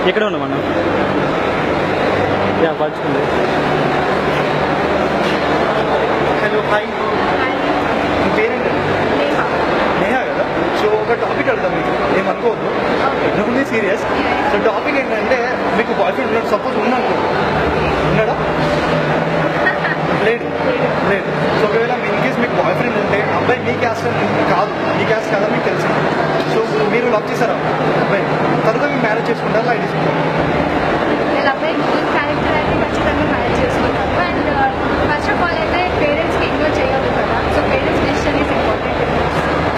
ఎక్కడ ఉన్నాం అన్న? యా పంచుకుంది. హలో హాయ్, మీ పేరేంటి? నేహా కదా. సో ఒక టాపిక్ అడుగుతాం, మీకు ఏమనుకోవద్దు, నువ్వు సీరియస్. సో టాపిక్ ఏంటంటే, మీకు బాయ్ ఫ్రెండ్ ఉన్నాడు, సపోజ్ ఉన్నాడు, ఉన్నాడా? లేదు లేదు. సో ఒకవేళ ఇన్ కేస్ మీకు బాయ్ ఫ్రెండ్ ఉంటే, అబ్బాయి మీ క్యాస్ట్ కాదు, మీ క్యాస్ట్ కాదని మీకు తెలిసి, సో మీరు లవ్ చేశారా అబ్బాయి, తర్వాత మీరు మ్యారేజ్ చేసుకుంటారు, లైట్ తీసుకుంటారు? అబ్బాయి గుడ్ క్యారెక్టర్ అయితే ఖచ్చితంగా మ్యారేజ్ చేసుకుంటాను. అండ్ ఫస్ట్ ఆఫ్ ఆల్ అయితే పేరెంట్స్కి ఇగ్నోర్ చేయగలదు కదా. So parents decision is important.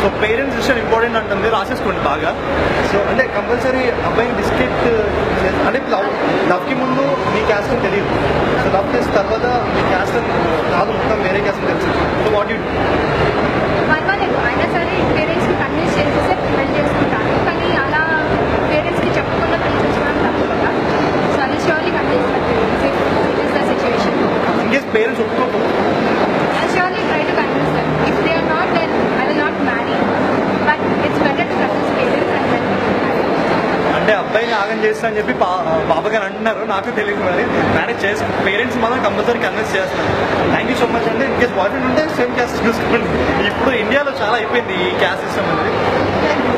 So parents decision important అంటుంది, రాసేసుకోండి బాగా. సో అంటే కంపల్సరీ అబ్బాయిని బిస్కెట్ అంటే లవ్కి ముందు మీ క్యాస్ట్ అని తెలియదు, సో లవ్ చేసిన తర్వాత మీ క్యాస్ట్ కాదు, మొత్తం వేరే క్యాస్ట్ అని తెలుసు. సో వాట్ యూ పర్వాలేదు, అయినా సరే పేరెంట్స్కి కన్విన్స్ చేసేసి పెళ్లి చేసుకుంటాను. కానీ అలా పేరెంట్స్కి చెప్పకుండా పెళ్లి చేసుకోవడం తప్పు కదా. సో అది surely convince parents it is the situation. In case parents ఒప్పుకోకపోతే I surely try to convince them. If they are not, then I will not marry. But it's better to convince parents and then marry. అంటే అబ్బాయిని ఆగం చేస్తా అని చెప్పి బాబా గారు అంటున్నారు, నాకు తెలియదు. మరి మ్యారేజ్ చేసి పేరెంట్స్ మాత్రం కంపల్సరీ కన్విన్స్ చేస్తారు. థ్యాంక్ యూ సో మచ్ అండి. ఇన్ కేస్ బాయ్ ఫ్రెండ్ ఉంటే సేమ్ క్యాస్ట్ చూసుకోండి. ఇప్పుడు ఇండియాలో చాలా అయిపోయింది ఈ క్యాస్ట్ సిస్టమ్ అనేది. Thank you.